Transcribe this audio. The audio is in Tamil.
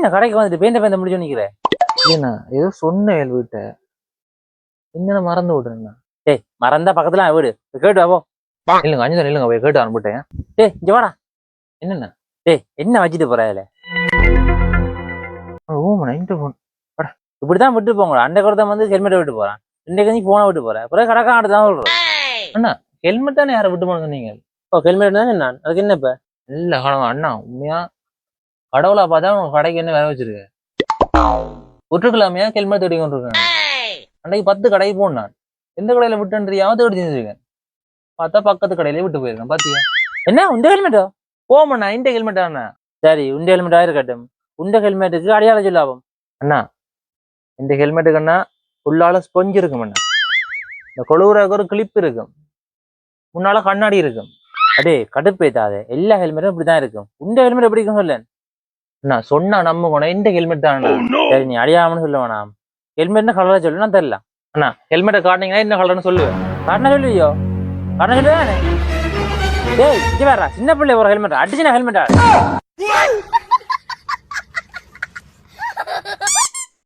என்ன கடைக்கு வந்துட்டு பேந்த முடிச்சு நிக்கிறேன். ஏன்னா ஏதோ சொன்னேன் வீட்ட என்ன மறந்து விட்டுருந்தா. டேய் மறந்தா பக்கத்துல வீடு கேட்டு வாப்போ. இல்லைங்க 5 நிமிஷம் இல்லைங்க போய் கேட்டு அனுப்பிட்டேன். டேய் இங்க வாடா. என்னண்ணா? டேய் என்ன வச்சுட்டு போற இதுல? ஓமண்ணா இந்த போன் இப்படிதான் விட்டு போங்க. அண்டை குறதான் வந்து ஹெல்மெட்டை விட்டு போறான். இன்னைக்கு நீ போனை விட்டு போற பிறகு கடக்கா ஆடுதான் சொல்றேன். அண்ணா ஹெல்மெட் தானே யாரை விட்டு போனது நீங்க? ஓ ஹெல்மெட் தானே நான் அதுக்கு என்ன இப்ப? இல்ல அண்ணா உண்மையா கடவுளா பார்த்தா உங்க கடைக்கு என்ன வேலை வச்சிருக்க விட்டுருக்கலாமையா ஹெல்மெட் தேடி கொண்டு இருக்கேன். அன்றைக்கு 10 கடைக்கு போனான். எந்த கடையில விட்டுன்றியாவது தேடி செஞ்சிருக்கேன். பார்த்தா பக்கத்து கடையிலே விட்டு போயிருக்கேன். பாத்தியா என்ன உண்ட ஹெல்மெட்டோ? போமண்ணா இந்த ஹெல்மெட் அண்ணா. சரி உண்ட ஹெல்மெட் ஆயிருக்கட்டும். உண்ட ஹெல்மெட்டுக்கு அடையாளம் சொல்லாவும் அண்ணா. இந்த ஹெல்மெட்டுக்கு அண்ணா உள்ளால ஸ்பொஞ்ச் இருக்கும் அண்ணா. இந்த கொழுவுறதுக்கு ஒரு கிளிப் இருக்கும். முன்னால கண்ணாடி இருக்கும். அடே கடுப்பேத்தாத. எல்லா ஹெல்மெட்டும் இப்படிதான் இருக்கும். உண்ட ஹெல்மெட் எப்படி இருக்கும் சொல்ல? நான் சொன்னா நம்ப இந்த ஹெல்மெட் தான். சரி நீ அடையாமனு சொல்ல வேணாம். ஹெல்மெட்னு கலரா சொல்லு நான் தெரியல. அண்ணா ஹெல்மெட்டை காட்டினீங்கன்னா என்ன கலர்னு சொல்லுவேன். காட்டினா சொல்லுவியோ? காட்டினா சொல்லுவேன். டேய் இங்க வேற சின்ன பிள்ளை ஒரு ஹெல்மெட் அடிச்சுனா ஹெல்மெட்டா